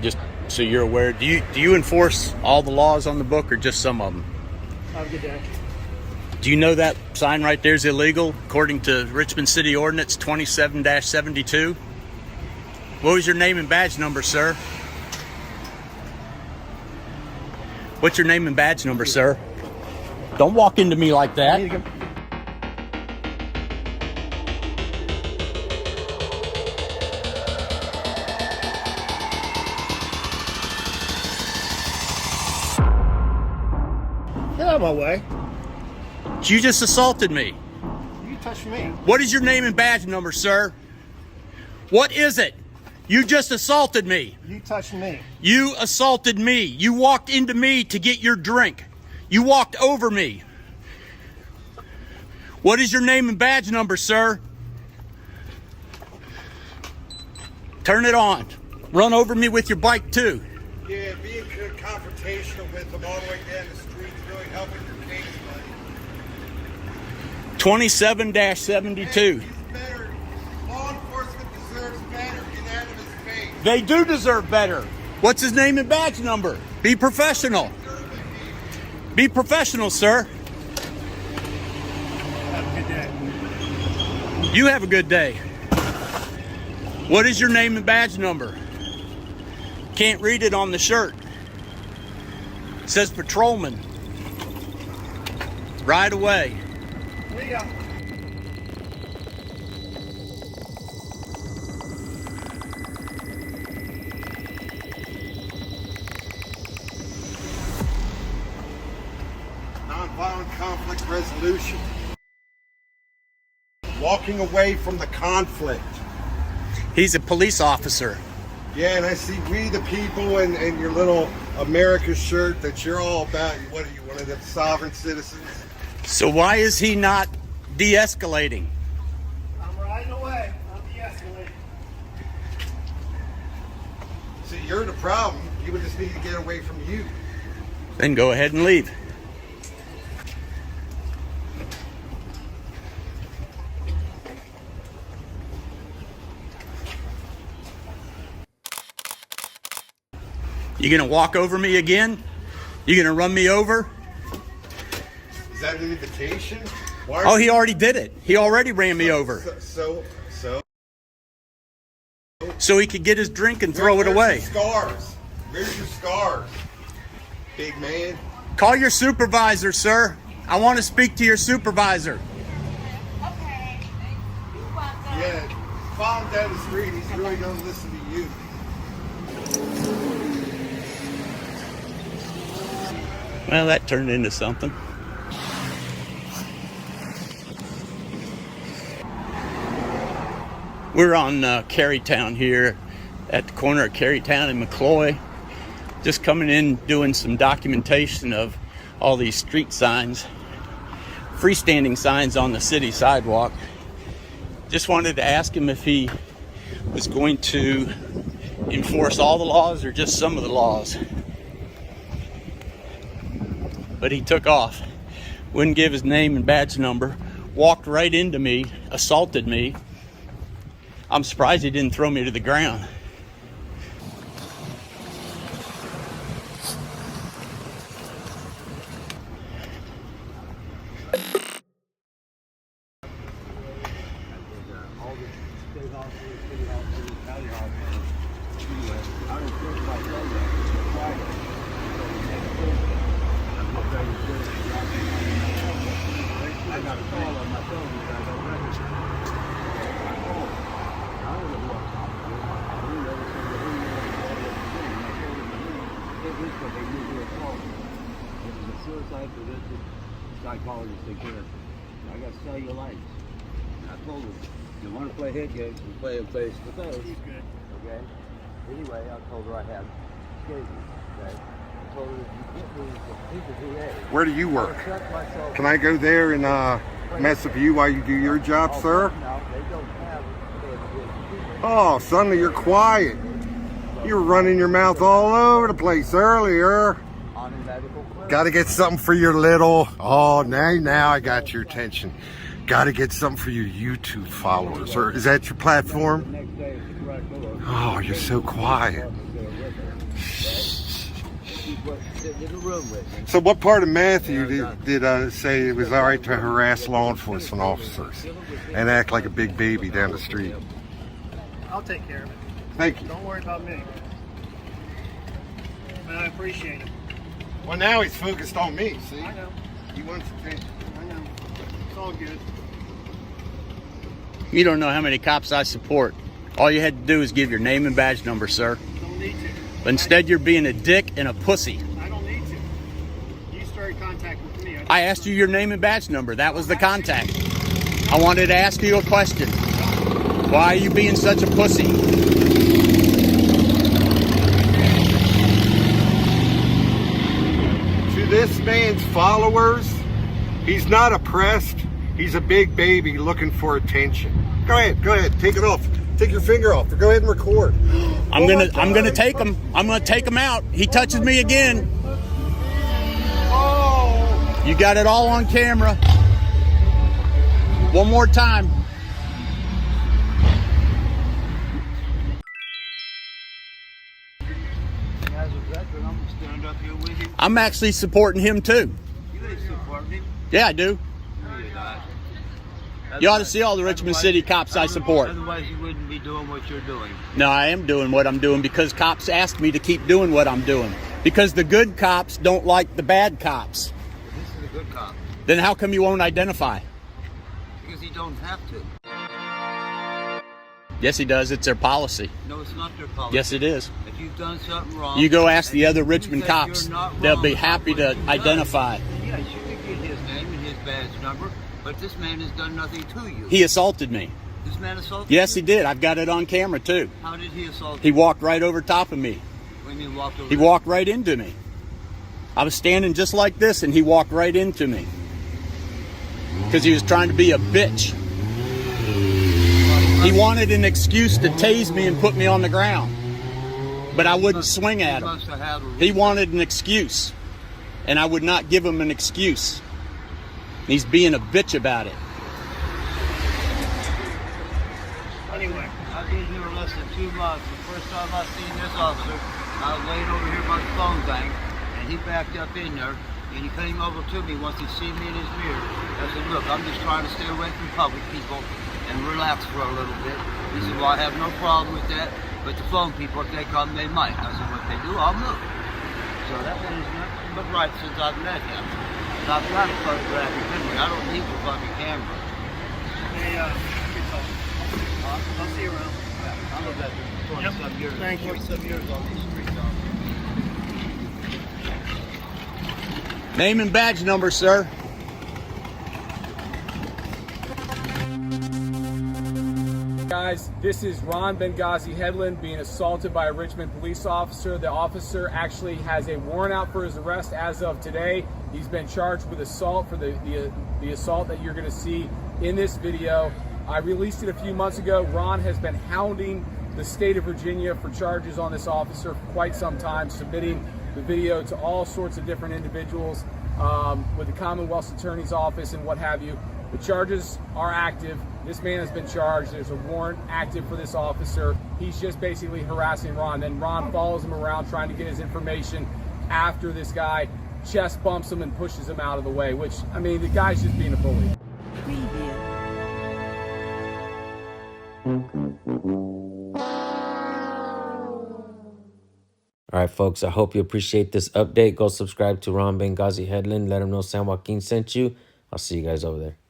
Just so you're aware, do you enforce all the laws on the book or just some of them? Have a good day. Do you know that sign right there is illegal according to Richmond City Ordinance 27-72? What was your name and badge number, sir? What's your name and badge number, sir? Don't walk into me like that. Get out of my way. You just assaulted me. You touched me. What is your name and badge number, sir? What is it? You just assaulted me. You touched me. You assaulted me. You walked into me to get your drink. You walked over me. What is your name and badge number, sir? Turn it on. Run over me with your bike, too. Yeah, being confrontational with them all the way down the street really helping your case, buddy. 27-72. Better. Law enforcement deserves better. Get out of his face. They do deserve better. What's his name and badge number? Be professional. Be professional, sir. Have a good day. You have a good day. What is your name and badge number? Can't read it on the shirt. It says patrolman. Right away. Here you go. Nonviolent conflict resolution. Walking away from the conflict. He's a police officer. Yeah, and I see we the people and your little America shirt that you're all about. What are you, one of them sovereign citizens? So why is he not de-escalating? I'm riding away. I'm de-escalating. See, you're the problem. You would just need to get away from you. Then go ahead and leave. You gonna walk over me again? You gonna run me over? Is that an invitation? Oh, he already did it. He already ran me over. So he could get his drink and throw it away. Where's your scars? Where's your scars? Big man. Call your supervisor, sir. I want to speak to your supervisor. Okay. Yeah, follow him down the street. He's really going to listen to you. Well, that turned into something. We're on Carytown here at the corner of Carytown and McCloy. Just coming in doing some documentation of all these street signs, freestanding signs on the city sidewalk. Just wanted to ask him if he was going to enforce all the laws or just some of the laws. But he took off, wouldn't give his name and badge number, walked right into me, assaulted me. I'm surprised he didn't throw me to the ground. Psychologist take care of it. I got cellulitis. I told him, you want to play head games, we play them face to face. He's good. Okay? Anyway, I told her I had scabies. Okay? I told her if you get me the PPA. Where do you work? I'll shut myself. Can I go there and mess with you while you do your job, sir? No, they don't have it. Oh, suddenly you're quiet. You were running your mouth all over the place earlier. On a medical clearance. Got to get something for your little... Oh, now I got your attention. Got to get something for your YouTube followers. Or is that your platform? Next day, it's right door. Oh, you're so quiet. He was sitting in the room with me. So what part of Matthew did say it was all right to harass law enforcement officers and act like a big baby down the street? I'll take care of it. Thank you. Don't worry about me. And I appreciate it. Well, now he's focused on me, see? I know. He wants attention. I know. It's all good. You don't know how many cops I support. All you had to do is give your name and badge number, sir. Don't need to. But instead, you're being a dick and a pussy. I don't need to. You started contact with me. I asked you your name and badge number. That was the contact. I wanted to ask you a question. Why are you being such a pussy? To this man's followers, he's not oppressed. He's a big baby looking for attention. Go ahead, take it off. Take your finger off. Go ahead and record. I'm gonna take him. I'm gonna take him out. He touches me again. Oh! You got it all on camera. One more time. As a veteran, I'm gonna stand up here with you. I'm actually supporting him too. You ain't supporting him. Yeah, I do. No, you're not. You ought to see all the Richmond City cops I support. Otherwise, you wouldn't be doing what you're doing. No, I am doing what I'm doing because cops asked me to keep doing what I'm doing. Because the good cops don't like the bad cops. This is a good cop. Then how come you won't identify? Because he don't have to. Yes, he does. It's their policy. No, it's not their policy. Yes, it is. If you've done something wrong... You go ask the and other you Richmond say cops. you're not They'll wrong be about happy what to you've done, identify. yes, you can get his name and his badge number, but this man has done nothing to you. He assaulted me. This man assaulted you? Yes, he did. I've got it on camera, too. How did he assault you? He walked right over top of me. What do you mean walked over? He walked right into me. I was standing just like this, and he walked right into me. Because he was trying to be a bitch. He wanted an excuse to tase me and put me on the ground. But I wouldn't swing at him. He wanted an excuse. And I would not give him an excuse. He's being a bitch about it. Anyway. I've been here less than 2 months. The first time I seen this officer, I was laying over here by the phone thing, and he backed up in there, and he came over to me once he seen me in his mirror. I said, look, I'm just trying to stay away from public people and relax for a little bit. He said, well, I have no problem with that, but the phone people, if they come, they might. I said, what they do, I'll move. So that one is nothing but right since I've met him. And I've got a photographic memory. I don't need the fucking camera. Hey, good talk. I'll see you around. I'm a veteran. 20-some years. Thank you. 20-some years on these streets. Name and badge number, sir. Guys, this is Ron Benghazi Headland being assaulted by a Richmond police officer. The officer actually has a warrant out for his arrest as of today. He's been charged with assault for the assault that you're going to see in this video. I released it a few months ago. Ron has been hounding the state of Virginia for charges on this officer for quite some time, submitting the video to all sorts of different individuals with the Commonwealth's Attorney's Office and what have you. The charges are active. This man has been charged. There's a warrant active for this officer. He's just basically harassing Ron. Then Ron follows him around trying to get his information after this guy chest bumps him and pushes him out of the way, which, I mean, the guy's just being a bully. All right, folks, I hope you appreciate this update. Go subscribe to Ron Benghazi Headland. Let him know San Joaquin sent you. I'll see you guys over there.